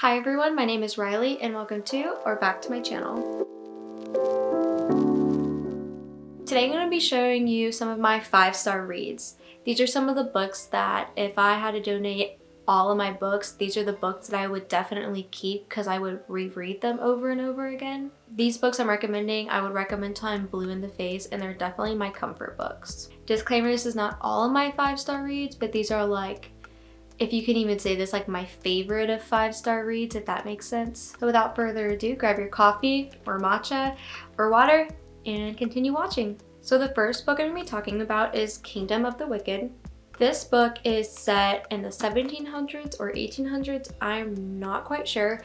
Hi everyone, my name is Riley and welcome to or back to my channel. Today I'm going to be showing you some of my 5-star reads. These are some of the books that if I had to donate all of my books, these are the books that I would definitely keep because I would reread them over and over again. These books I'm recommending, I would recommend till I'm blue in the face, and they're definitely my comfort books. Disclaimer, this is not all of my 5-star reads, but these are like, if you can even say this, like my favorite of 5-star reads, if that makes sense. So without further ado, grab your coffee or matcha or water and continue watching. So the first book I'm going to be talking about is Kingdom of the Wicked. This book is set in the 1700s or 1800s, I'm not quite sure,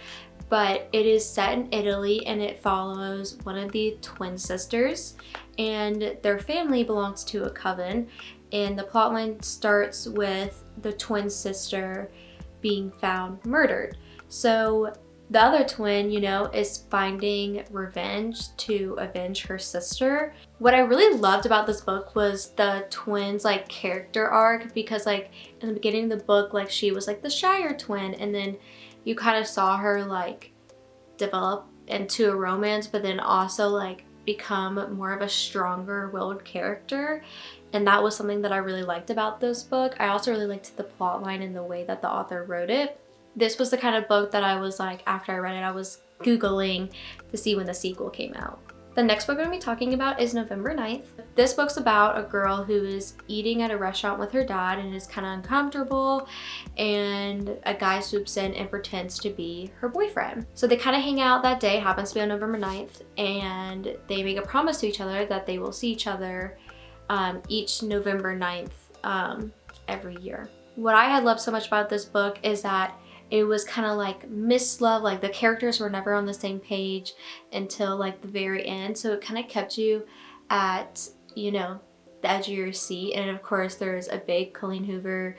but it is set in Italy and it follows one of the twin sisters, and their family belongs to a coven, and the plotline starts with the twin sister being found murdered. So the other twin, is finding revenge to avenge her sister. What I really loved about this book was the twins' character arc, because in the beginning of the book, she was the Shire twin, and then you kind of saw her develop into a romance, but then also become more of a stronger willed character. And that was something that I really liked about this book. I also really liked the plot line and the way that the author wrote it. This was the kind of book that I was after I read it, I was Googling to see when the sequel came out. The next book I'm going to be talking about is November 9th. This book's about a girl who is eating at a restaurant with her dad and is kind of uncomfortable, and a guy swoops in and pretends to be her boyfriend. So they kind of hang out that day, happens to be on November 9th, and they make a promise to each other that they will see each other each November 9th every year. What I had loved so much about this book is that it was kind of like mislove, the characters were never on the same page until the very end. So it kind of kept you at, the edge of your seat. And of course there's a big Colleen Hoover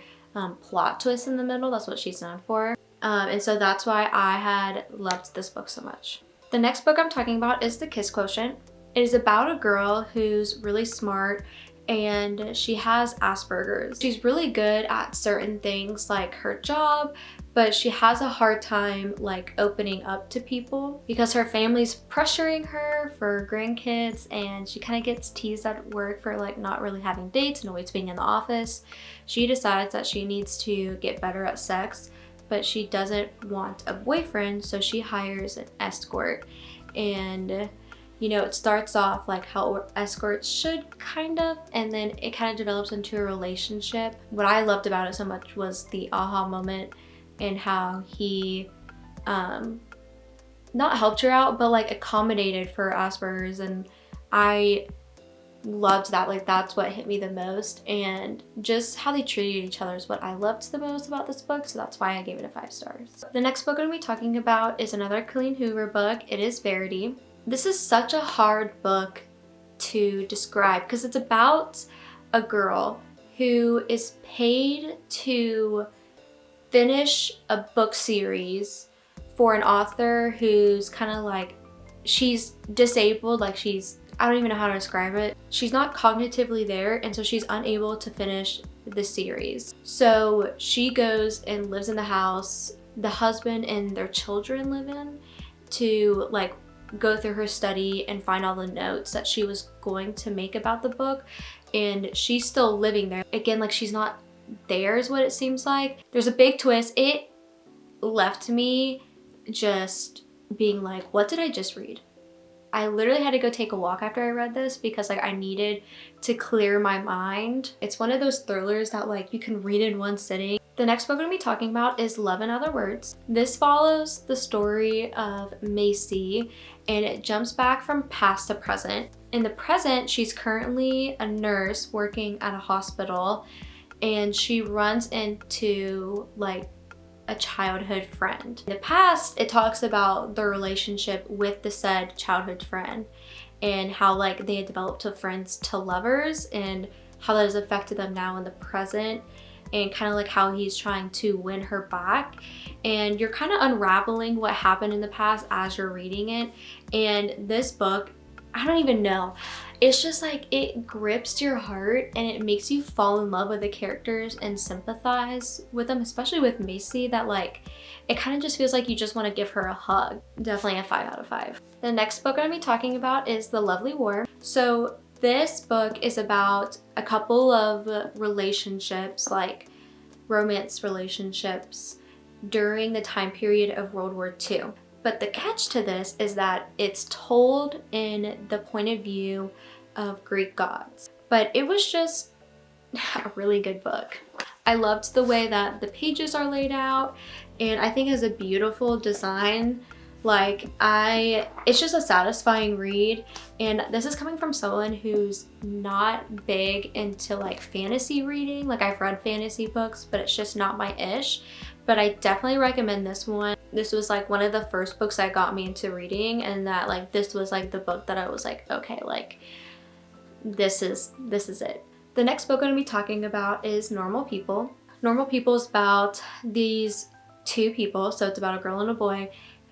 plot twist in the middle. That's what she's known for. And so that's why I had loved this book so much. The next book I'm talking about is The Kiss Quotient. It is about a girl who's really smart and she has Asperger's. She's really good at certain things like her job, but she has a hard time opening up to people because her family's pressuring her for grandkids, and she kind of gets teased at work for not really having dates and always being in the office. She decides that she needs to get better at sex, but she doesn't want a boyfriend, so she hires an escort. And it starts off how escorts should and then it kind of develops into a relationship. What I loved about it so much was the aha moment and how he not helped her out, but accommodated for her Asperger's, and I loved that. That's what hit me the most, and just how they treated each other is what I loved the most about this book, so that's why I gave it a 5 stars. The next book I'm going to be talking about is another Colleen Hoover book. It is Verity. This is such a hard book to describe because it's about a girl who is paid to finish a book series for an author who's kind of she's disabled, I don't even know how to describe it. She's not cognitively there, and so she's unable to finish the series. So she goes and lives in the house the husband and their children live in to go through her study and find all the notes that she was going to make about the book, and she's still living there. Again, she's not there is what it seems like. There's a big twist. It left me just being what did I just read? I literally had to go take a walk after I read this because I needed to clear my mind. It's one of those thrillers that you can read in one sitting. The next book I'm going to be talking about is Love in Other Words. This follows the story of Macy, and it jumps back from past to present. In the present, she's currently a nurse working at a hospital, and she runs into a childhood friend. In the past, it talks about the relationship with the said childhood friend and how they had developed to friends to lovers, and how that has affected them now in the present, and kind of how he's trying to win her back. And you're kind of unraveling what happened in the past as you're reading it. And this book I don't even know. It's just like it grips your heart and it makes you fall in love with the characters and sympathize with them, especially with Macy, that like it kind of just feels like you just want to give her a hug. Definitely a 5 out of 5. The next book I'm going to be talking about is The Lovely War. So this book is about a couple of relationships, like romance relationships, during the time period of World War II. But the catch to this is that it's told in the point of view of Greek gods. But it was just a really good book. I loved the way that the pages are laid out, and I think it has a beautiful design. Like it's just a satisfying read, and this is coming from someone who's not big into like fantasy reading. Like I've read fantasy books, but it's just not my ish. But I definitely recommend this one. This was like one of the first books that got me into reading, and that like this was like the book that I was like, okay, like this is it. The next book I'm going to be talking about is Normal People. Normal People is about these two people, so it's about a girl and a boy,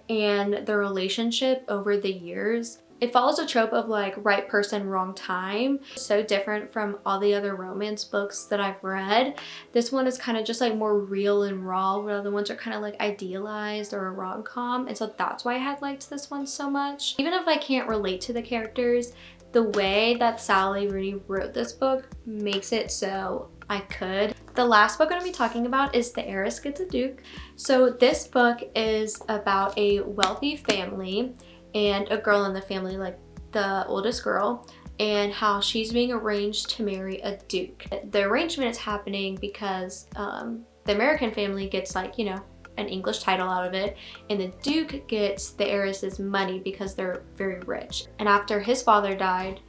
and their relationship over the years. It follows a trope of like right person, wrong time. So different from all the other romance books that I've read. This one is kind of just like more real and raw, where the other ones are kind of like idealized or a rom-com. And so that's why I had liked this one so much. Even if I can't relate to the characters, the way that Sally Rooney wrote this book makes it so I could. The last book I'm going to be talking about is The Heiress Gets a Duke. So this book is about a wealthy family and a girl in the family, like the oldest girl, and how she's being arranged to marry a duke. The arrangement is happening because the American family gets like, you know, an English title out of it, and the duke gets the heiress's money because they're very rich. And after his father died,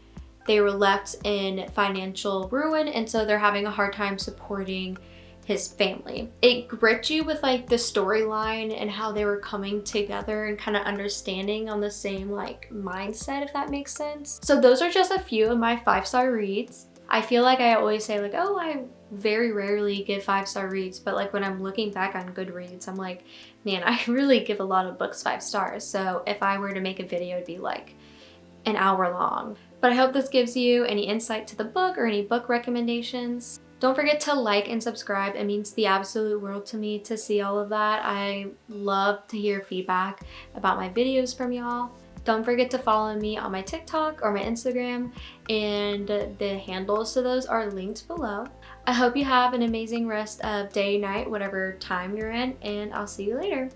they were left in financial ruin, and so they're having a hard time supporting his family. It gripped you with like the storyline and how they were coming together and kind of understanding on the same like mindset, if that makes sense. So those are just a few of my 5-star reads. I feel like I always say like, oh, I very rarely give 5-star reads, but like when I'm looking back on Goodreads, I'm like, man, I really give a lot of books 5 stars. So if I were to make a video, it'd be like an hour long. But I hope this gives you any insight to the book or any book recommendations. Don't forget to like and subscribe. It means the absolute world to me to see all of that. I love to hear feedback about my videos from y'all. Don't forget to follow me on my TikTok or my Instagram, and the handles to those are linked below. I hope you have an amazing rest of day, night, whatever time you're in, and I'll see you later.